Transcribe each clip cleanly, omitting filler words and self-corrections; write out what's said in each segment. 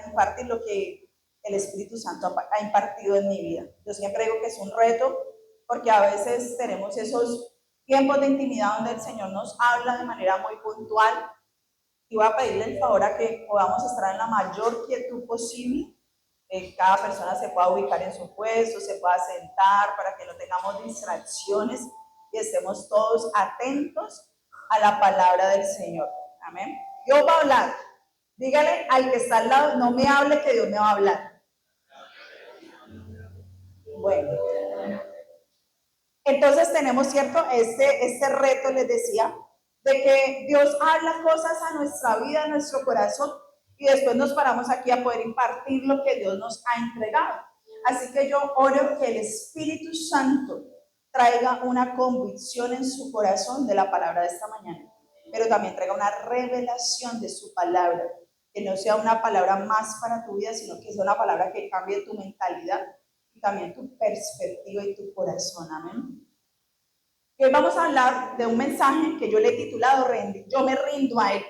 impartir lo que el Espíritu Santo ha impartido en mi vida. Yo siempre digo que es un reto, porque a veces tenemos esos tiempos de intimidad donde el Señor nos habla de manera muy puntual, y voy a pedirle el favor a que podamos estar en la mayor quietud posible. Cada persona se pueda ubicar en su puesto, se pueda sentar para que no tengamos distracciones y estemos todos atentos a la palabra del Señor. Amén. Dios va a hablar. Dígale al que está al lado, no me hable, que Dios me va a hablar. Bueno. Entonces tenemos, ¿cierto? Este reto, les decía, de que Dios habla cosas a nuestra vida, a nuestro corazón, y después nos paramos aquí a poder impartir lo que Dios nos ha entregado. Así que yo oro que el Espíritu Santo traiga una convicción en su corazón de la palabra de esta mañana, pero también traiga una revelación de su palabra, que no sea una palabra más para tu vida, sino que sea una palabra que cambie tu mentalidad y también tu perspectiva y tu corazón. Amén. Hoy vamos a hablar de un mensaje que yo le he titulado Yo me rindo a Él.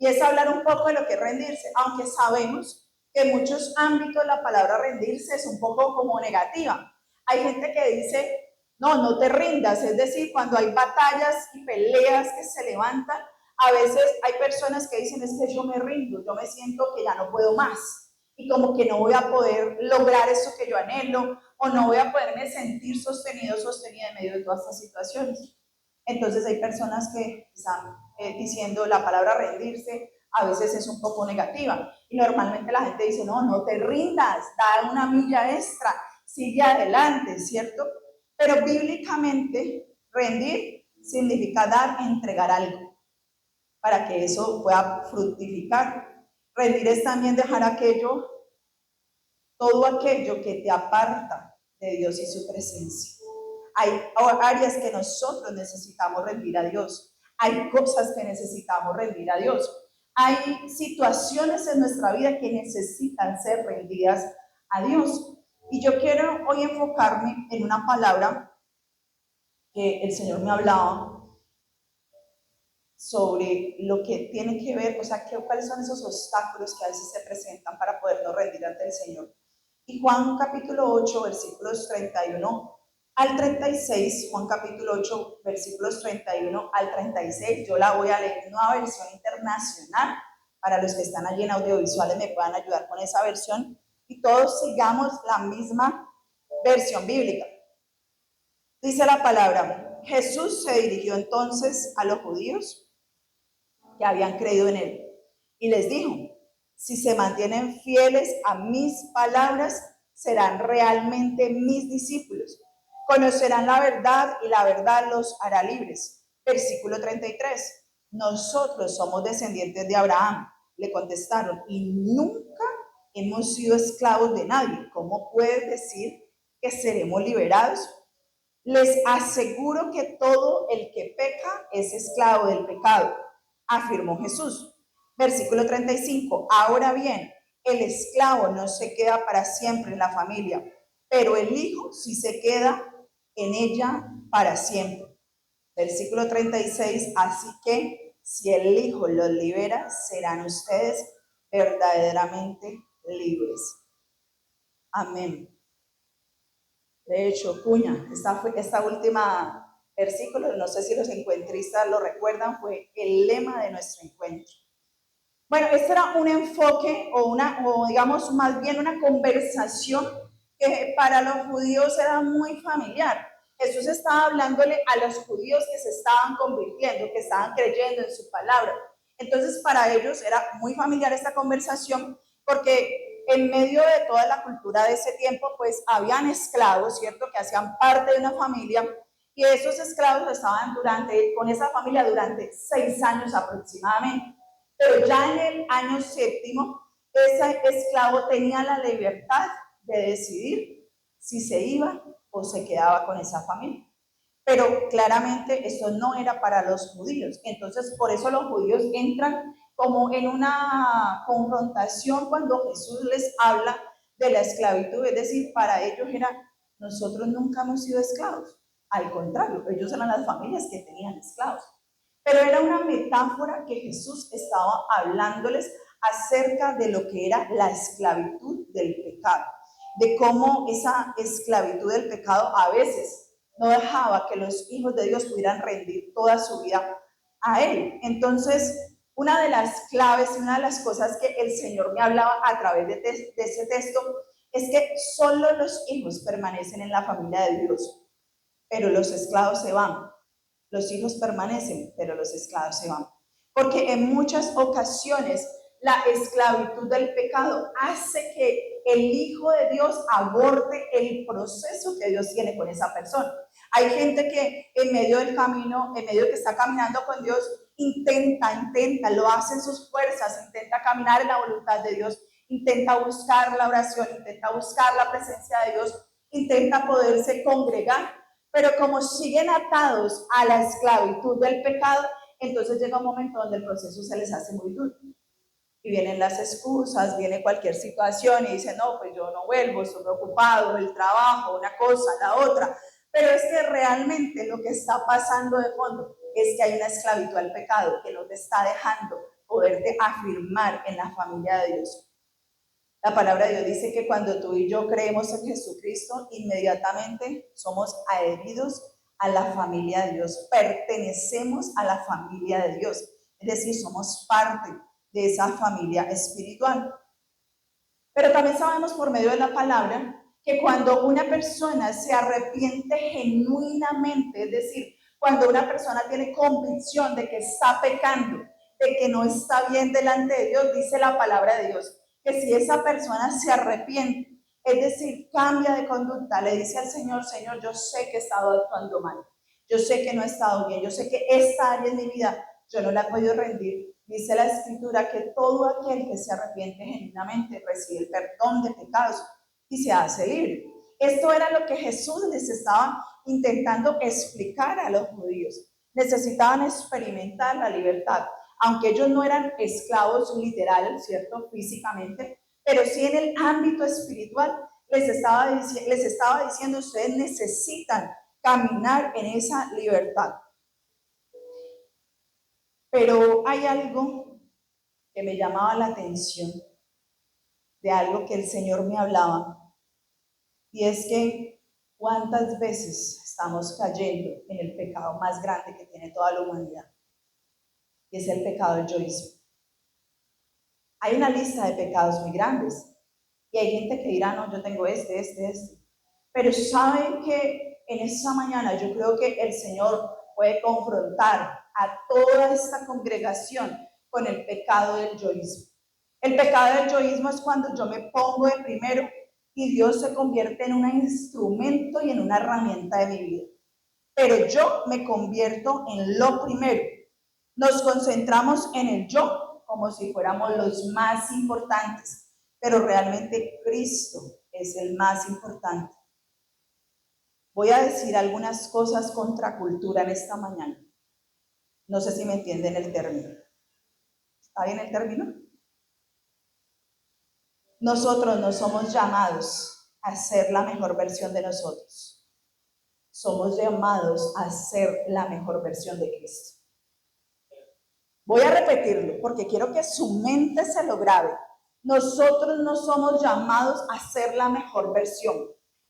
Y es hablar un poco de lo que es rendirse, aunque sabemos que en muchos ámbitos la palabra rendirse es un poco como negativa. Hay gente que dice, no te rindas, es decir, cuando hay batallas y peleas que se levantan, a veces hay personas que dicen, es que yo me rindo, yo me siento que ya no puedo más, y como que no voy a poder lograr eso que yo anhelo, o no voy a poderme sentir sostenida en medio de todas estas situaciones. Entonces hay personas que están diciendo la palabra rendirse, a veces es un poco negativa. Y normalmente la gente dice, no te rindas, da una milla extra, sigue adelante, ¿cierto? Pero bíblicamente, rendir significa dar, entregar algo, para que eso pueda fructificar. Rendir es también dejar todo aquello que te aparta de Dios y su presencia. Hay áreas que nosotros necesitamos rendir a Dios. Hay cosas que necesitamos rendir a Dios. Hay situaciones en nuestra vida que necesitan ser rendidas a Dios. Y yo quiero hoy enfocarme en una palabra que el Señor me hablaba sobre lo que tiene que ver, o sea, cuáles son esos obstáculos que a veces se presentan para podernos rendir ante el Señor. Y Juan capítulo 8, versículos 31 al 36, Juan capítulo 8, versículos 31 al 36, yo la voy a leer en una versión internacional, para los que están allí en audiovisuales me puedan ayudar con esa versión, y todos sigamos la misma versión bíblica. Dice la palabra, Jesús se dirigió entonces a los judíos que habían creído en él, y les dijo, si se mantienen fieles a mis palabras, serán realmente mis discípulos. Conocerán la verdad y la verdad los hará libres. Versículo 33. Nosotros somos descendientes de Abraham, le contestaron, y nunca hemos sido esclavos de nadie. ¿Cómo puedes decir que seremos liberados? Les aseguro que todo el que peca es esclavo del pecado, afirmó Jesús. Versículo 35. Ahora bien, el esclavo no se queda para siempre en la familia, pero el hijo sí se queda en ella para siempre. Versículo 36. Así que si el hijo los libera, serán ustedes verdaderamente libres. Amén. De hecho, cuña, esta última versículo, no sé si los encuentristas lo recuerdan, fue el lema de nuestro encuentro. Bueno, este era un enfoque o digamos más bien una conversación que para los judíos era muy familiar. Jesús estaba hablándole a los judíos que se estaban convirtiendo, que estaban creyendo en su palabra. Entonces para ellos era muy familiar esta conversación porque en medio de toda la cultura de ese tiempo pues habían esclavos, ¿cierto? Que hacían parte de una familia y esos esclavos estaban con esa familia durante 6 años aproximadamente. Pero ya en el año 7, ese esclavo tenía la libertad de decidir si se iba o se quedaba con esa familia. Pero claramente eso no era para los judíos. Entonces, por eso los judíos entran como en una confrontación cuando Jesús les habla de la esclavitud. Es decir, para ellos era, nosotros nunca hemos sido esclavos. Al contrario, ellos eran las familias que tenían esclavos. Pero era una metáfora que Jesús estaba hablándoles acerca de lo que era la esclavitud del pecado, de cómo esa esclavitud del pecado a veces no dejaba que los hijos de Dios pudieran rendir toda su vida a Él. Entonces, una de las claves, una de las cosas que el Señor me hablaba a través de ese texto es que solo los hijos permanecen en la familia de Dios, pero los esclavos se van. Los hijos permanecen, pero los esclavos se van. Porque en muchas ocasiones la esclavitud del pecado hace que el Hijo de Dios aborde el proceso que Dios tiene con esa persona. Hay gente que en medio del camino, en medio de que está caminando con Dios, intenta, lo hace en sus fuerzas, intenta caminar en la voluntad de Dios, intenta buscar la oración, intenta buscar la presencia de Dios, intenta poderse congregar, pero como siguen atados a la esclavitud del pecado, entonces llega un momento donde el proceso se les hace muy duro. Y vienen las excusas, viene cualquier situación y dicen, no, pues yo no vuelvo, estoy ocupado, el trabajo, una cosa, la otra. Pero es que realmente lo que está pasando de fondo es que hay una esclavitud al pecado que no te está dejando poderte afirmar en la familia de Dios. La palabra de Dios dice que cuando tú y yo creemos en Jesucristo, inmediatamente somos adheridos a la familia de Dios, pertenecemos a la familia de Dios, es decir, somos parte de esa familia espiritual. Pero también sabemos por medio de la palabra que cuando una persona se arrepiente genuinamente, es decir, cuando una persona tiene convicción de que está pecando, de que no está bien delante de Dios, dice la palabra de Dios, que si esa persona se arrepiente, es decir, cambia de conducta, le dice al Señor, Señor, yo sé que he estado actuando mal, yo sé que no he estado bien, yo sé que esta área en mi vida yo no la he podido rendir. Dice la Escritura que todo aquel que se arrepiente genuinamente recibe el perdón de pecados y se hace libre. Esto era lo que Jesús les estaba intentando explicar a los judíos. Necesitaban experimentar la libertad, aunque ellos no eran esclavos literal, ¿cierto? Físicamente, pero sí en el ámbito espiritual les estaba diciendo, ustedes necesitan caminar en esa libertad. Pero hay algo que me llamaba la atención, de algo que el Señor me hablaba, y es que cuántas veces estamos cayendo en el pecado más grande que tiene toda la humanidad, y es el pecado del yoísmo. Hay una lista de pecados muy grandes, y hay gente que dirá, no, yo tengo este, pero saben que en esta mañana yo creo que el Señor puede confrontar a toda esta congregación con el pecado del yoísmo. El pecado del yoísmo es cuando yo me pongo de primero y Dios se convierte en un instrumento y en una herramienta de mi vida. Pero yo me convierto en lo primero. Nos concentramos en el yo como si fuéramos los más importantes, pero realmente Cristo es el más importante. Voy a decir algunas cosas contra cultura en esta mañana. No sé si me entienden el término. ¿Está bien el término? Nosotros no somos llamados a ser la mejor versión de nosotros. Somos llamados a ser la mejor versión de Cristo. Voy a repetirlo porque quiero que su mente se lo grabe. Nosotros no somos llamados a ser la mejor versión.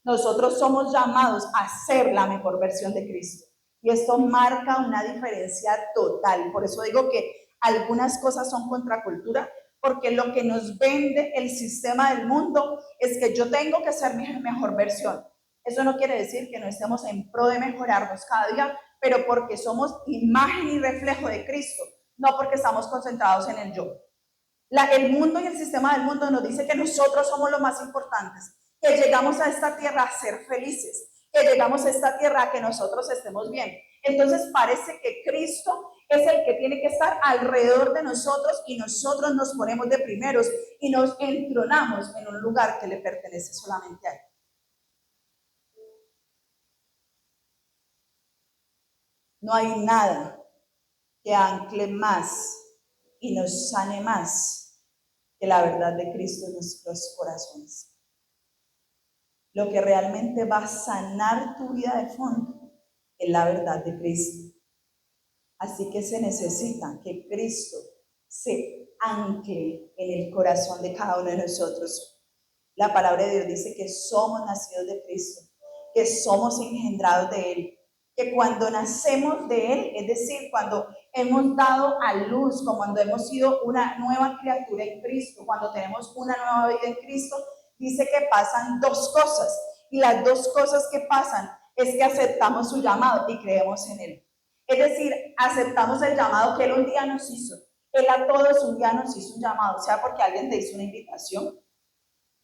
Nosotros somos llamados a ser la mejor versión de Cristo. Y esto marca una diferencia total. Por eso digo que algunas cosas son contracultura, porque lo que nos vende el sistema del mundo es que yo tengo que ser mi mejor versión. Eso no quiere decir que no estemos en pro de mejorarnos cada día, pero porque somos imagen y reflejo de Cristo, no porque estamos concentrados en el yo. El mundo y el sistema del mundo nos dice que nosotros somos los más importantes, que llegamos a esta tierra a ser felices, que llegamos a esta tierra a que nosotros estemos bien. Entonces parece que Cristo es el que tiene que estar alrededor de nosotros y nosotros nos ponemos de primeros y nos entronamos en un lugar que le pertenece solamente a Él. No hay nada que ancle más y nos sane más que la verdad de Cristo en nuestros corazones. Lo que realmente va a sanar tu vida de fondo es la verdad de Cristo. Así que se necesita que Cristo se ancle en el corazón de cada uno de nosotros. La palabra de Dios dice que somos nacidos de Cristo, que somos engendrados de Él, que cuando nacemos de Él, es decir, cuando hemos dado a luz, cuando hemos sido una nueva criatura en Cristo, cuando tenemos una nueva vida en Cristo, dice que pasan dos cosas. Y las dos cosas que pasan es que aceptamos su llamado y creemos en Él. Es decir, aceptamos el llamado que Él un día nos hizo. Él a todos un día nos hizo un llamado, sea porque alguien te hizo una invitación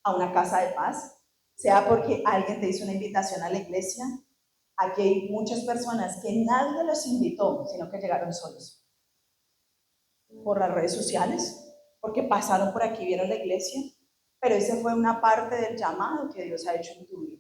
a una casa de paz, sea porque alguien te hizo una invitación a la iglesia. Aquí hay muchas personas que nadie los invitó, sino que llegaron solos. Por las redes sociales, porque pasaron por aquí, vieron la iglesia, pero esa fue una parte del llamado que Dios ha hecho en tu vida.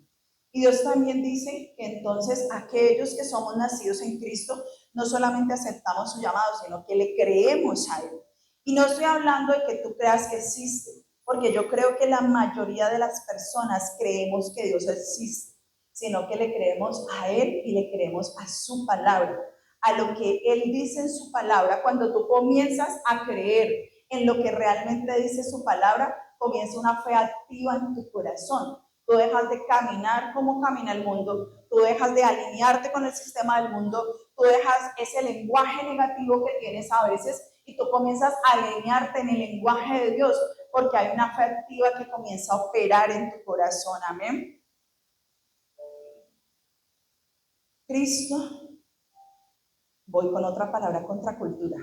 Y Dios también dice que entonces aquellos que somos nacidos en Cristo, no solamente aceptamos su llamado, sino que le creemos a Él. Y no estoy hablando de que tú creas que existe, porque yo creo que la mayoría de las personas creemos que Dios existe, sino que le creemos a Él y le creemos a su palabra, a lo que Él dice en su palabra. Cuando tú comienzas a creer en lo que realmente dice su palabra, comienza una fe activa en tu corazón. Tú dejas de caminar como camina el mundo, tú dejas de alinearte con el sistema del mundo, tú dejas ese lenguaje negativo que tienes a veces y tú comienzas a alinearte en el lenguaje de Dios, porque hay una fe activa que comienza a operar en tu corazón. Amén. Cristo, voy con otra palabra, contracultura.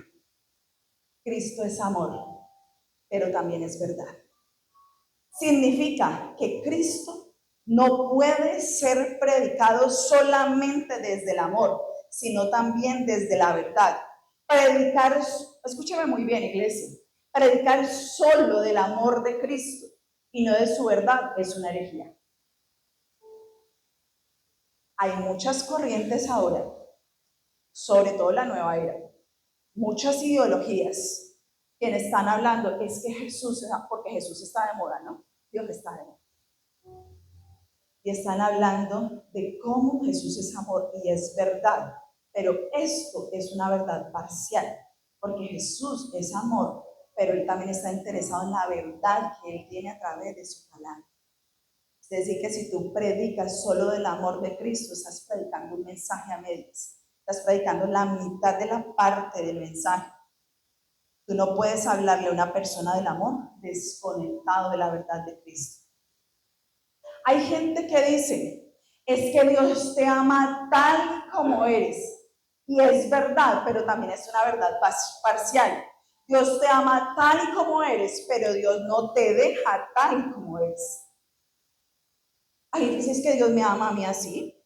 Cristo es amor, pero también es verdad. Significa que Cristo no puede ser predicado solamente desde el amor, sino también desde la verdad. Predicar, escúcheme muy bien, iglesia, predicar solo del amor de Cristo y no de su verdad es una herejía. Hay muchas corrientes ahora, sobre todo la nueva era, muchas ideologías que están hablando, es que Jesús, porque Jesús está de moda, ¿no? Dios está de moda. Y están hablando de cómo Jesús es amor y es verdad, pero esto es una verdad parcial, porque Jesús es amor, pero Él también está interesado en la verdad que Él tiene a través de su palabra. Es decir, que si tú predicas solo del amor de Cristo, estás predicando un mensaje a medias, estás predicando la mitad de la parte del mensaje. Tú no puedes hablarle a una persona del amor desconectado de la verdad de Cristo. Hay gente que dice, es que Dios te ama tal como eres. Y es verdad, pero también es una verdad parcial. Dios te ama tal y como eres, pero Dios no te deja tal como eres. Hay veces que Dios me ama a mí así,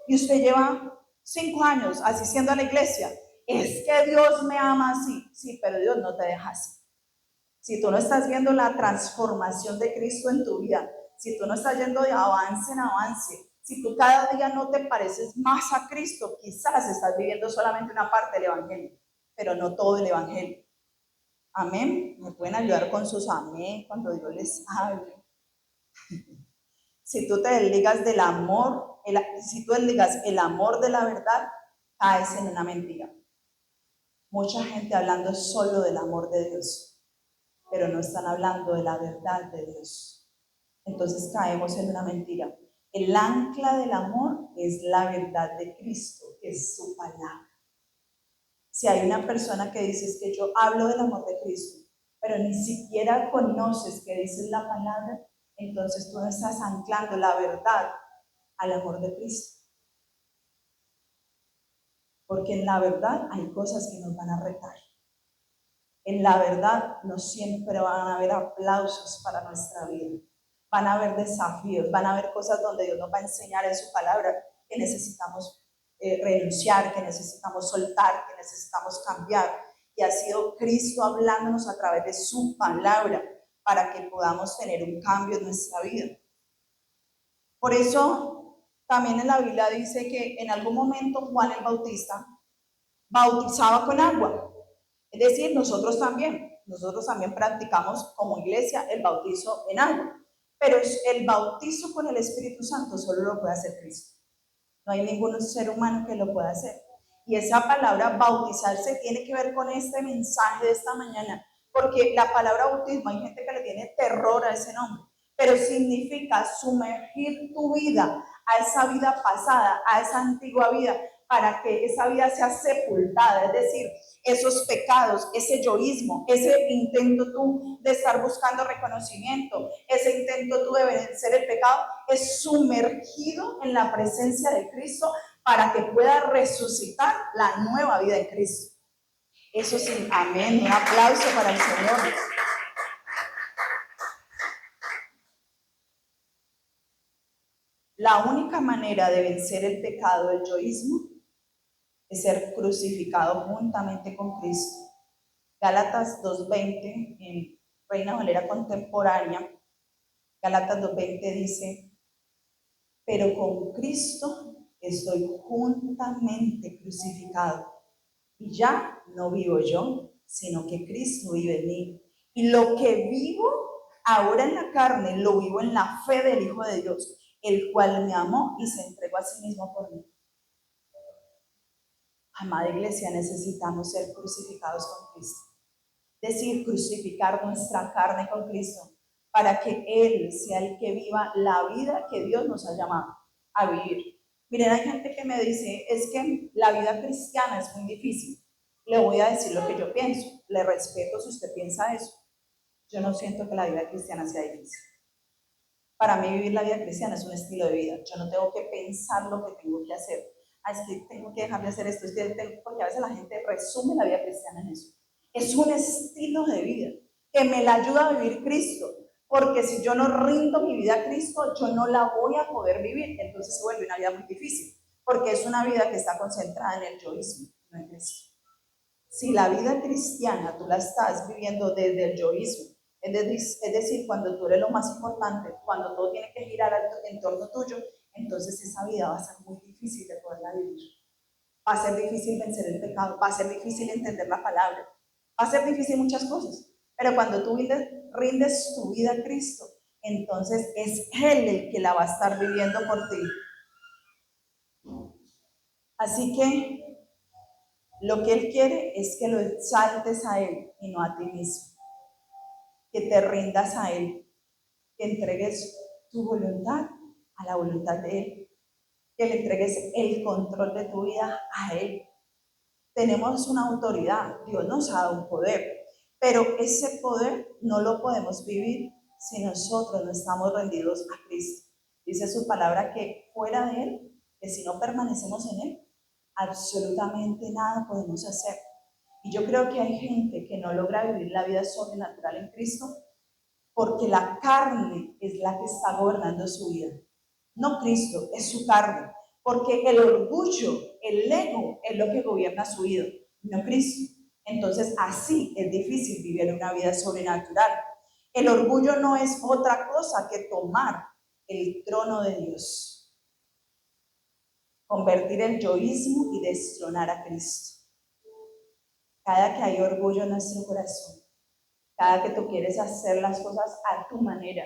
y usted lleva 5 años asistiendo a la iglesia. Es que Dios me ama así. Sí, pero Dios no te deja así. Si tú no estás viendo la transformación de Cristo en tu vida, si tú no estás yendo de avance en avance, si tú cada día no te pareces más a Cristo, quizás estás viviendo solamente una parte del Evangelio, pero no todo el Evangelio. Amén. Me pueden ayudar con sus amén cuando Dios les hable. Si tú te desligas del amor, si tú desligas el amor de la verdad, caes en una mentira. Mucha gente hablando solo del amor de Dios, pero no están hablando de la verdad de Dios. Entonces caemos en una mentira. El ancla del amor es la verdad de Cristo, que es su palabra. Si hay una persona que dice que yo hablo del amor de Cristo, pero ni siquiera conoces que dice la palabra, entonces tú no estás anclando la verdad al amor de Cristo. Porque en la verdad hay cosas que nos van a retar. En la verdad no siempre van a haber aplausos para nuestra vida. Van a haber desafíos, van a haber cosas donde Dios nos va a enseñar en su palabra que necesitamos renunciar, que necesitamos soltar, que necesitamos cambiar. Y ha sido Cristo hablándonos a través de su palabra para que podamos tener un cambio en nuestra vida. Por eso también en la Biblia dice que en algún momento Juan el Bautista bautizaba con agua. Es decir, nosotros también practicamos como iglesia el bautizo en agua. Pero el bautizo con el Espíritu Santo solo lo puede hacer Cristo. No hay ningún ser humano que lo pueda hacer. Y esa palabra bautizarse tiene que ver con este mensaje de esta mañana. porque la palabra bautismo, hay gente que le tiene terror a ese nombre, pero significa sumergir tu vida a esa vida pasada, a esa antigua vida, para que esa vida sea sepultada, es decir, esos pecados, ese yoísmo, ese intento tú de estar buscando reconocimiento, ese intento tú de vencer el pecado, es sumergido en la presencia de Cristo para que pueda resucitar la nueva vida en Cristo. Eso sí, amén, un aplauso para el Señor. La única manera de vencer el pecado del yoísmo es ser crucificado juntamente con Cristo. Gálatas 2:20, en Reina Valera contemporánea, Gálatas 2:20 dice, pero con Cristo estoy juntamente crucificado, y ya no vivo yo, sino que Cristo vive en mí. Y lo que vivo ahora en la carne, lo vivo en la fe del Hijo de Dios, el cual me amó y se entregó a sí mismo por mí. Amada iglesia, necesitamos ser crucificados con Cristo. Es decir, crucificar nuestra carne con Cristo para que Él sea el que viva la vida que Dios nos ha llamado a vivir. Miren, hay gente que me dice, es que la vida cristiana es muy difícil. Le voy a decir lo que yo pienso. Le respeto si usted piensa eso. Yo no siento que la vida cristiana sea difícil. Para mí vivir la vida cristiana es un estilo de vida. Yo no tengo que pensar lo que tengo que hacer. Es que tengo que dejar de hacer esto. Porque a veces la gente resume la vida cristiana en eso. Es un estilo de vida que me la ayuda a vivir Cristo. Porque si yo no rindo mi vida a Cristo, yo no la voy a poder vivir. Entonces se vuelve una vida muy difícil. Porque es una vida que está concentrada en el yoísmo, no en Cristo. Si la vida cristiana tú la estás viviendo desde el yoísmo, es decir, cuando tú eres lo más importante, cuando todo tiene que girar en torno tuyo, entonces esa vida va a ser muy difícil de poderla vivir. Va a ser difícil vencer el pecado, va a ser difícil entender la palabra, va a ser difícil muchas cosas. Pero cuando tú rindes tu vida a Cristo, entonces es Él el que la va a estar viviendo por ti. Así que lo que Él quiere es que lo exaltes a Él y no a ti mismo. Que te rindas a Él, que entregues tu voluntad a la voluntad de Él, que le entregues el control de tu vida a Él. Tenemos una autoridad, Dios nos ha dado un poder, pero ese poder no lo podemos vivir si nosotros no estamos rendidos a Cristo. Dice su palabra que fuera de Él, que si no permanecemos en Él, absolutamente nada podemos hacer. Y yo creo que hay gente que no logra vivir la vida sobrenatural en Cristo porque la carne es la que está gobernando su vida. No Cristo, es su carne. Porque el orgullo, el ego, es lo que gobierna su vida, no Cristo. Entonces, así es difícil vivir una vida sobrenatural. El orgullo no es otra cosa que tomar el trono de Dios, convertir el yoísmo y destronar a Cristo. Cada que hay orgullo en nuestro corazón, cada que tú quieres hacer las cosas a tu manera,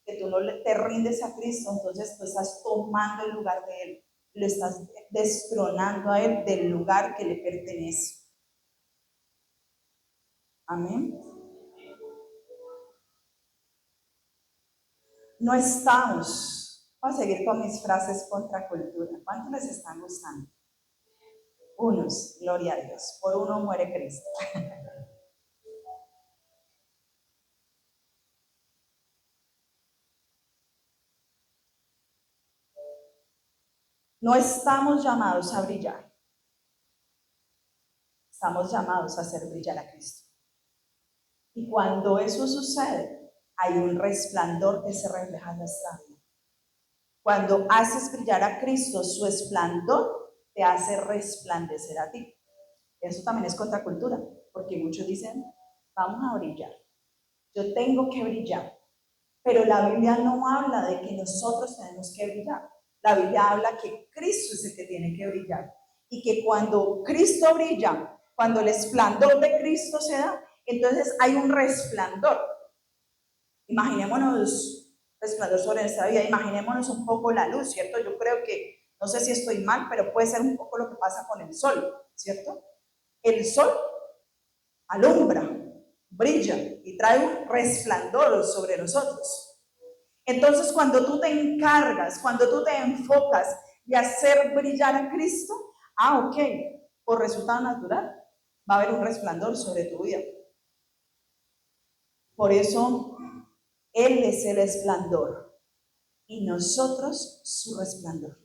que tú no te rindes a Cristo, entonces tú estás tomando el lugar de Él, lo estás destronando a Él del lugar que le pertenece. Amén. No estamos, voy a seguir con mis frases contra cultura. ¿Cuántos les están gustando? Unos, gloria a Dios, por uno muere Cristo. No estamos llamados a brillar, estamos llamados a hacer brillar a Cristo. Y cuando eso sucede, hay un resplandor que se refleja en nuestra vida. Cuando haces brillar a Cristo, su esplendor te hace resplandecer a ti. Eso también es contracultura, porque muchos dicen, vamos a brillar. Yo tengo que brillar. Pero la Biblia no habla de que nosotros tenemos que brillar. La Biblia habla que Cristo es el que tiene que brillar. Y que cuando Cristo brilla, cuando el esplendor de Cristo se da, entonces hay un resplandor. Imaginémonos resplandor sobre nuestra vida, imaginémonos un poco la luz, ¿cierto? Yo creo que, no sé si estoy mal, pero puede ser un poco lo que pasa con el sol, ¿cierto? El sol alumbra, brilla y trae un resplandor sobre nosotros. Entonces, cuando tú te encargas, cuando tú te enfocas de hacer brillar a Cristo, ok, por resultado natural, va a haber un resplandor sobre tu vida. Por eso, Él es el resplandor y nosotros su resplandor.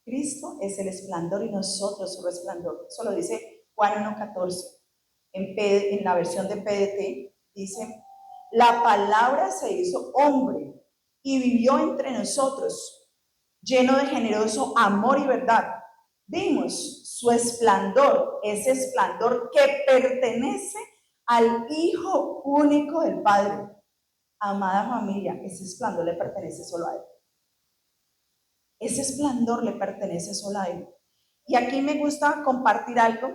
Cristo es el resplandor y nosotros su resplandor. Eso lo dice Juan 1:14. En la versión de PDT dice: la palabra se hizo hombre y vivió entre nosotros, lleno de generoso amor y verdad. Vimos su esplendor, ese esplendor que pertenece al Hijo único del Padre. Amada familia, ese esplendor le pertenece solo a Él. Ese esplendor le pertenece solo a Él. Y aquí me gusta compartir algo,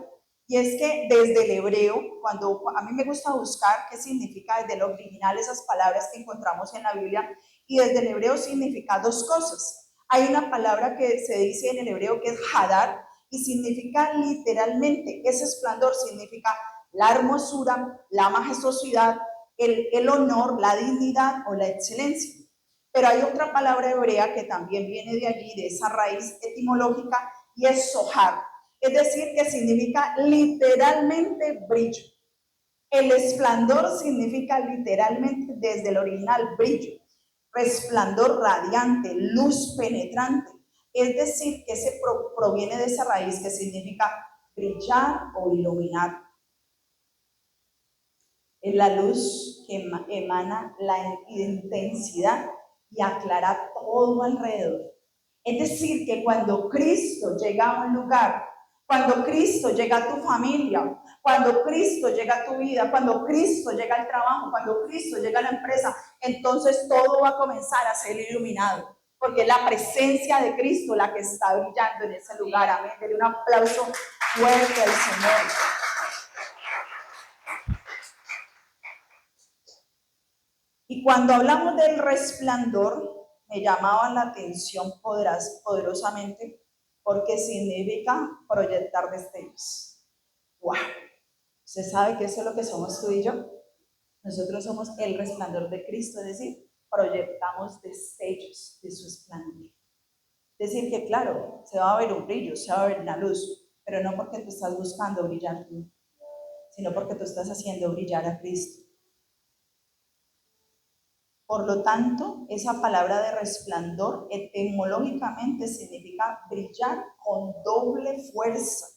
y es que desde el hebreo, cuando a mí me gusta buscar qué significa desde el original esas palabras que encontramos en la Biblia, y desde el hebreo significa dos cosas. Hay una palabra que se dice en el hebreo que es hadar, y significa literalmente, ese esplendor significa la hermosura, la majestuosidad, el honor, la dignidad o la excelencia. Pero hay otra palabra hebrea que también viene de allí, de esa raíz etimológica, y es sohar. Es decir, que significa literalmente brillo. El esplendor significa literalmente, desde el original, brillo, resplandor radiante, luz penetrante. Es decir, que se proviene de esa raíz que significa brillar o iluminar. Es la luz que emana la intensidad y aclara todo alrededor. Es decir, que cuando Cristo llega a un lugar, cuando Cristo llega a tu familia, cuando Cristo llega a tu vida, cuando Cristo llega al trabajo, cuando Cristo llega a la empresa, entonces todo va a comenzar a ser iluminado, porque es la presencia de Cristo la que está brillando en ese lugar. Amén. Denle un aplauso fuerte al Señor. Y cuando hablamos del resplandor, me llamaba la atención poderosamente porque significa proyectar destellos. ¡Wow! ¿Usted sabe que eso es lo que somos tú y yo? Nosotros somos el resplandor de Cristo, es decir, proyectamos destellos de su resplandor. Es decir, que claro, se va a ver un brillo, se va a ver una luz, pero no porque tú estás buscando brillar tú, sino porque tú estás haciendo brillar a Cristo. Por lo tanto, esa palabra de resplandor etimológicamente significa brillar con doble fuerza,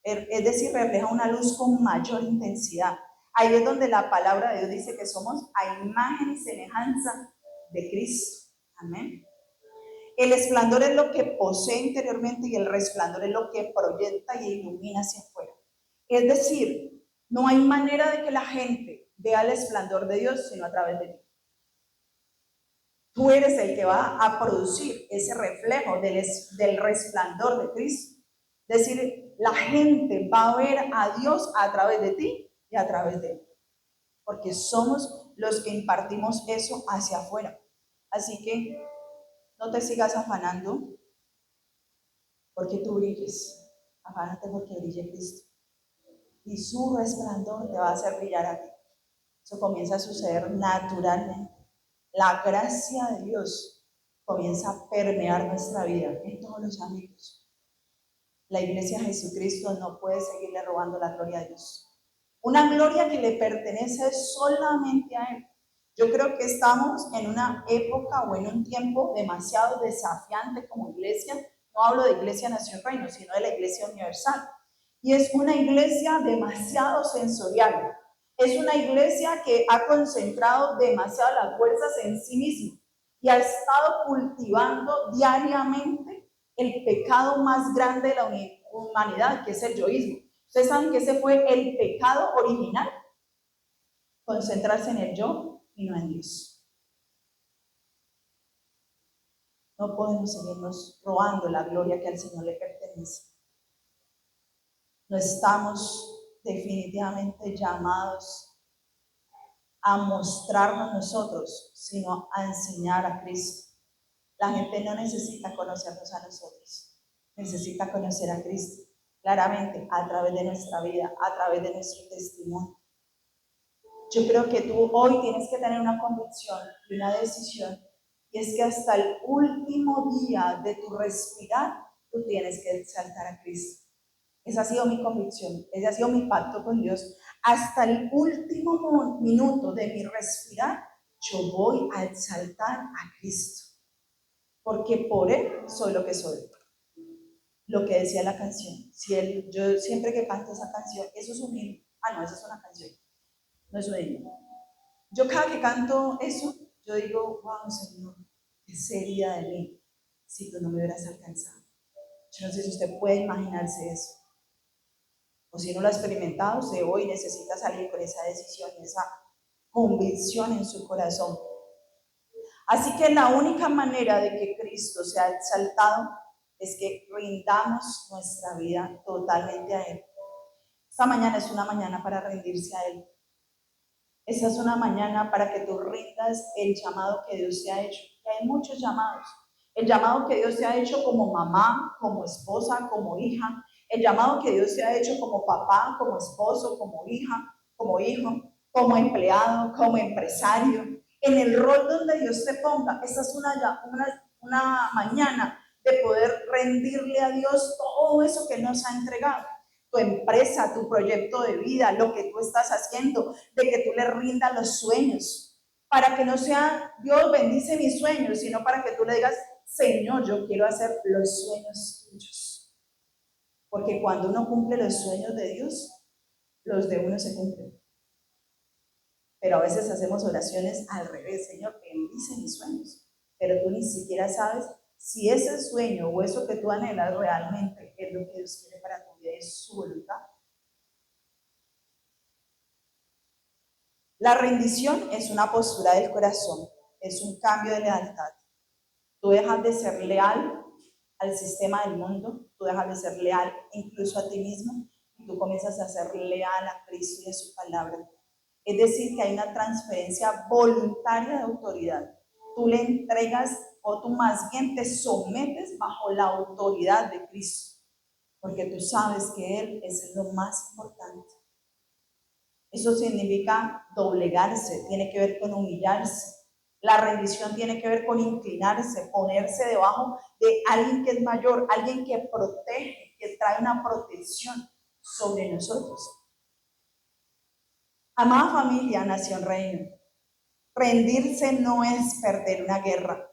es decir, refleja una luz con mayor intensidad. Ahí es donde la palabra de Dios dice que somos a imagen y semejanza de Cristo. Amén. El resplandor es lo que posee interiormente y el resplandor es lo que proyecta y ilumina hacia afuera. Es decir, no hay manera de que la gente vea el resplandor de Dios sino a través de ti. Tú eres el que va a producir ese reflejo del resplandor de Cristo. Es decir, la gente va a ver a Dios a través de ti y a través de Él. Porque somos los que impartimos eso hacia afuera. Así que no te sigas afanando porque tú brilles. Afánate porque brille Cristo. Y su resplandor te va a hacer brillar a ti. Eso comienza a suceder naturalmente. La gracia de Dios comienza a permear nuestra vida en todos los ámbitos. La iglesia de Jesucristo no puede seguirle robando la gloria a Dios. Una gloria que le pertenece solamente a Él. Yo creo que estamos en una época o en un tiempo demasiado desafiante como iglesia. No hablo de Iglesia Nación Reino, sino de la Iglesia Universal. Y es una iglesia demasiado sensorial. Es una iglesia que ha concentrado demasiado las fuerzas en sí misma y ha estado cultivando diariamente el pecado más grande de la humanidad, que es el yoísmo. ¿Ustedes saben que ese fue el pecado original? Concentrarse en el yo y no en Dios. No podemos seguirnos robando la gloria que al Señor le pertenece. No estamos definitivamente llamados a mostrarnos nosotros, sino a enseñar a Cristo. La gente no necesita conocernos a nosotros, necesita conocer a Cristo claramente a través de nuestra vida, a través de nuestro testimonio. Yo creo que tú hoy tienes que tener una convicción y una decisión, y es que hasta el último día de tu respirar, tú tienes que exaltar a Cristo. Esa ha sido mi convicción, ese ha sido mi pacto con Dios. Hasta el último minuto de mi respirar, yo voy a exaltar a Cristo, porque por Él soy lo que soy. Lo que decía la canción. Yo siempre que canto esa canción, eso es un himno. Ah, no, esa es una canción, no es un himno. Yo cada que canto eso, yo digo, wow, Señor, ¿qué sería de mí si tú no me hubieras alcanzado? Yo no sé si usted puede imaginarse eso. O si no lo ha experimentado, usted hoy necesita salir con esa decisión, esa convicción en su corazón. Así que la única manera de que Cristo sea exaltado es que rindamos nuestra vida totalmente a Él. Esta mañana es una mañana para rendirse a Él. Esta es una mañana para que tú rindas el llamado que Dios te ha hecho. Que hay muchos llamados. El llamado que Dios te ha hecho como mamá, como esposa, como hija. El llamado que Dios te ha hecho como papá, como esposo, como hija, como hijo, como empleado, como empresario. En el rol donde Dios te ponga. Esta es una mañana de poder rendirle a Dios todo eso que nos ha entregado. Tu empresa, tu proyecto de vida, lo que tú estás haciendo, de que tú le rindas los sueños, para que no sea Dios bendice mis sueños, sino para que tú le digas, Señor, yo quiero hacer los sueños tuyos. Porque cuando uno cumple los sueños de Dios, los de uno se cumplen. Pero a veces hacemos oraciones al revés, Señor, bendice mis sueños, pero tú ni siquiera sabes si ese sueño o eso que tú anhelas realmente es lo que Dios quiere para tu vida, es su voluntad. La rendición es una postura del corazón, es un cambio de lealtad. Tú dejas de ser leal al sistema del mundo, tú dejas de ser leal incluso a ti mismo y tú comienzas a ser leal a Cristo y a su palabra. Es decir, que hay una transferencia voluntaria de autoridad. Tú le entregas o tú más bien te sometes bajo la autoridad de Cristo, porque tú sabes que Él es lo más importante. Eso significa doblegarse, tiene que ver con humillarse. La rendición tiene que ver con inclinarse, ponerse debajo de alguien que es mayor, alguien que protege, que trae una protección sobre nosotros. Amada familia, nación reina, rendirse no es perder una guerra.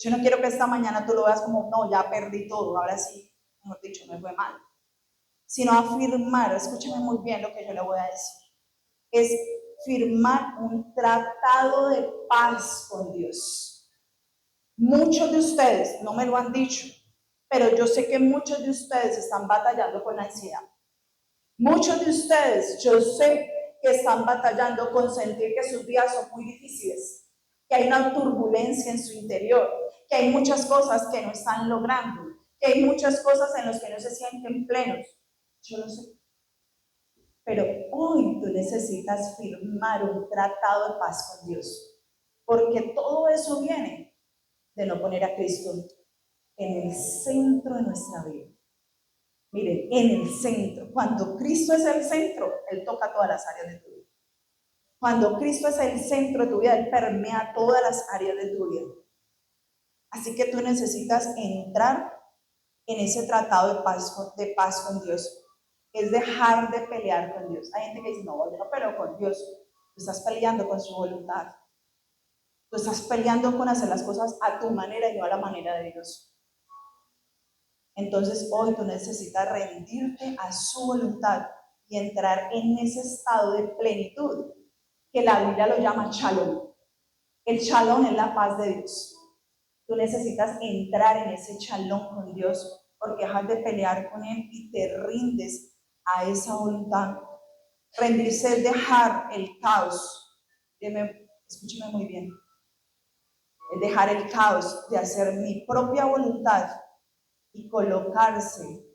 Yo no quiero que esta mañana tú lo veas como, no, ya perdí todo, ahora sí, mejor dicho, me fue mal. Sino afirmar, escúcheme muy bien lo que yo le voy a decir, es firmar un tratado de paz con Dios. Muchos de ustedes no me lo han dicho, pero yo sé que muchos de ustedes están batallando con la ansiedad. Muchos de ustedes, yo sé que están batallando con sentir que sus días son muy difíciles, que hay una turbulencia en su interior, que hay muchas cosas que no están logrando, que hay muchas cosas en las que no se sienten plenos. Yo lo sé. Pero hoy tú necesitas firmar un tratado de paz con Dios, porque todo eso viene de no poner a Cristo en el centro de nuestra vida. Miren, en el centro. Cuando Cristo es el centro, Él toca todas las áreas de tu vida. Cuando Cristo es el centro de tu vida, Él permea todas las áreas de tu vida. Así que tú necesitas entrar en ese tratado de paz con Dios. Es dejar de pelear con Dios. Hay gente que dice, no, yo no peleo con Dios. Tú estás peleando con su voluntad. Tú estás peleando con hacer las cosas a tu manera y no a la manera de Dios. Entonces hoy tú necesitas rendirte a su voluntad y entrar en ese estado de plenitud que la Biblia lo llama shalom. El shalom es la paz de Dios. Tú necesitas entrar en ese shalom con Dios porque dejas de pelear con Él y te rindes a esa voluntad. Rendirse es dejar el caos. Escúcheme muy bien. Es dejar el caos de hacer mi propia voluntad y colocarse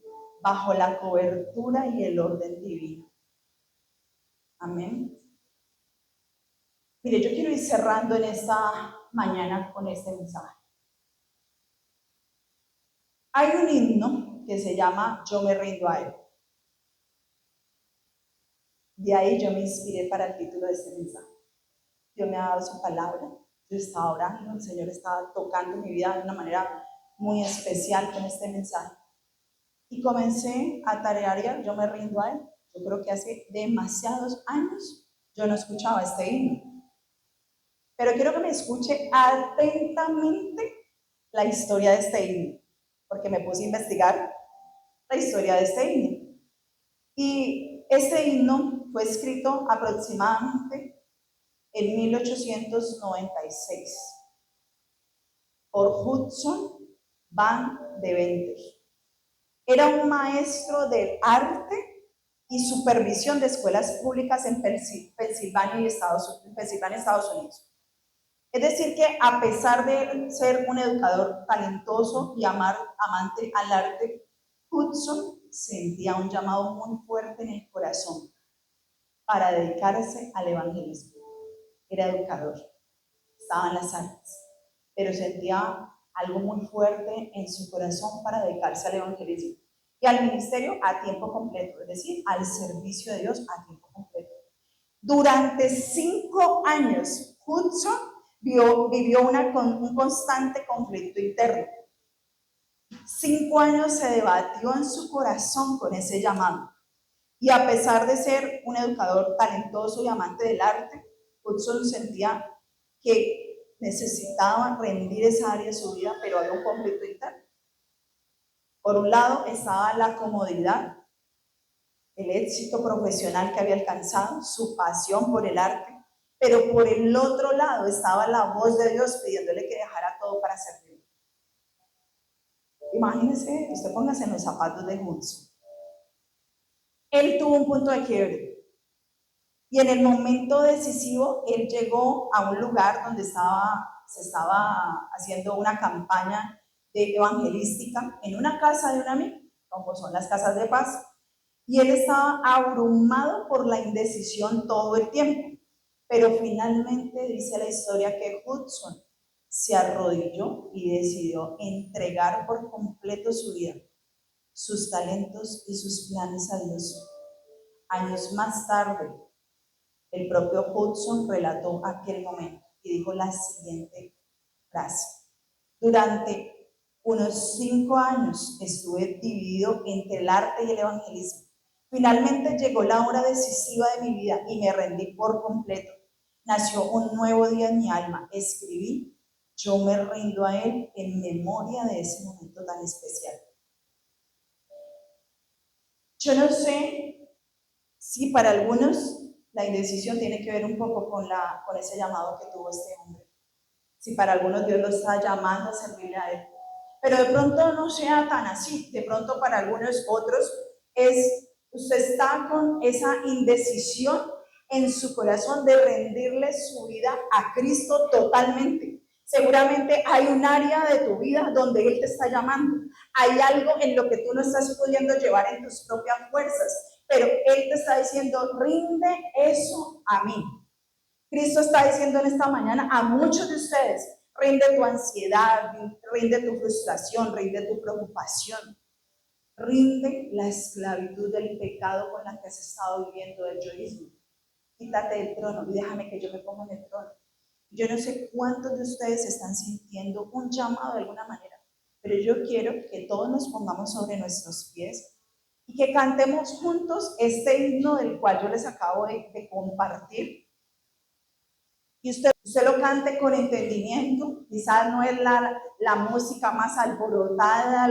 bajo la cobertura y el orden divino. Amén. Mire, yo quiero ir cerrando en esta mañana con este mensaje. Hay un himno que se llama Yo me rindo a Él. De ahí yo me inspiré para el título de este mensaje. Dios me ha dado su palabra, yo estaba orando, el Señor estaba tocando mi vida de una manera muy especial con este mensaje. Y comencé a tarear, yo me rindo a Él. Yo creo que hace demasiados años yo no escuchaba este himno. Pero quiero que me escuche atentamente la historia de este himno, porque me puse a investigar la historia de este himno. Y este himno fue escrito aproximadamente en 1896 por Hudson Van Deventer. Era un maestro del arte y supervisión de escuelas públicas en Pensilvania, Estados Unidos. Es decir, que a pesar de ser un educador talentoso y amante al arte, Hudson sentía un llamado muy fuerte en el corazón para dedicarse al evangelismo. Era educador, estaba en las artes, pero sentía algo muy fuerte en su corazón para dedicarse al evangelismo y al ministerio a tiempo completo, es decir, al servicio de Dios a tiempo completo. Durante 5 años, Hudson vivió un constante conflicto interno. 5 años se debatió en su corazón con ese llamado. Y a pesar de ser un educador talentoso y amante del arte, Hudson sentía que necesitaba rendir esa área de su vida, pero había un conflicto interno. Por un lado estaba la comodidad, el éxito profesional que había alcanzado, su pasión por el arte, pero por el otro lado estaba la voz de Dios pidiéndole que dejara todo para servir. Imagínense, usted póngase en los zapatos de Hudson. Él tuvo un punto de quiebre. Y en el momento decisivo, él llegó a un lugar donde se estaba haciendo una campaña evangelística en una casa de un amigo, como son las casas de paz. Y él estaba abrumado por la indecisión todo el tiempo. Pero finalmente dice la historia que Hudson se arrodilló y decidió entregar por completo su vida, sus talentos y sus planes a Dios. Años más tarde, el propio Hudson relató aquel momento y dijo la siguiente frase: durante unos 5 años estuve dividido entre el arte y el evangelismo. Finalmente llegó la hora decisiva de mi vida y me rendí por completo. Nació un nuevo día en mi alma. Escribí: yo me rindo a Él en memoria de ese momento tan especial. Yo no sé si para algunos la indecisión tiene que ver un poco con ese llamado que tuvo este hombre. Si para algunos Dios lo está llamando a servirle a Él. Pero de pronto no sea tan así. De pronto para algunos otros usted está con esa indecisión en su corazón de rendirle su vida a Cristo totalmente. Seguramente hay un área de tu vida donde Él te está llamando. Hay algo en lo que tú no estás pudiendo llevar en tus propias fuerzas, pero Él te está diciendo: rinde eso a mí. Cristo está diciendo en esta mañana a muchos de ustedes: rinde tu ansiedad, rinde tu frustración, rinde tu preocupación, rinde la esclavitud del pecado con la que has estado viviendo, del yoísmo. Quítate del trono y déjame que yo me ponga en el trono. Yo no sé cuántos de ustedes están sintiendo un llamado de alguna manera, pero yo quiero que todos nos pongamos sobre nuestros pies y que cantemos juntos este himno del cual yo les acabo de compartir. Y usted lo cante con entendimiento. Quizás no es la música más alborotada,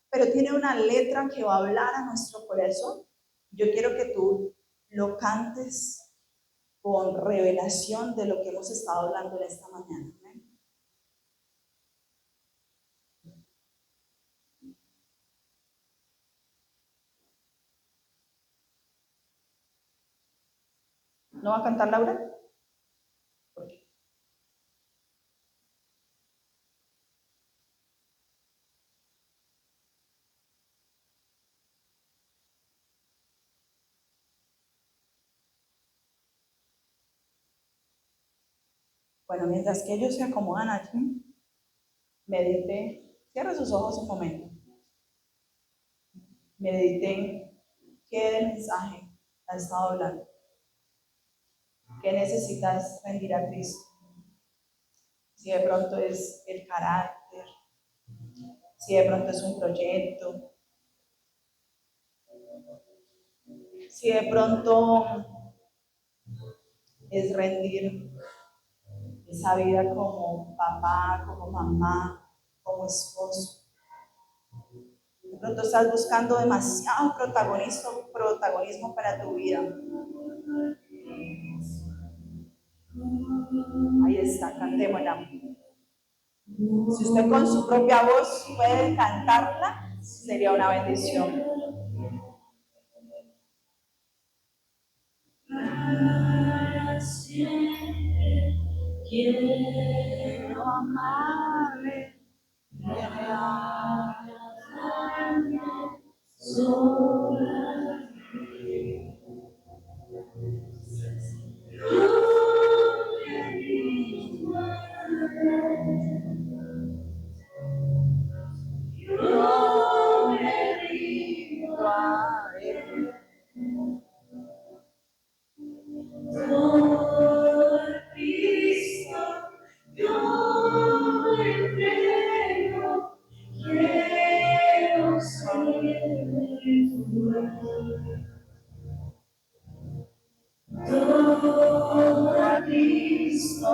pero tiene una letra que va a hablar a nuestro corazón. Yo quiero que tú lo cantes con revelación de lo que hemos estado hablando en esta mañana. ¿No va a cantar Laura? ¿Por qué? Bueno, mientras que ellos se acomodan aquí, medite, cierra sus ojos un momento. Medite qué del mensaje ha estado hablando. ¿Qué necesitas rendir a Cristo? Si de pronto es el carácter, si de pronto es un proyecto, si de pronto es rendir esa vida como papá, como mamá, como esposo. De pronto estás buscando demasiado protagonismo para tu vida. Ahí está, cantémosla. Si usted con su propia voz puede cantarla, sería una bendición. Quiero amarle, yo me rindo a él. Por Cristo, yo me entrego, quiero ser todo a Cristo,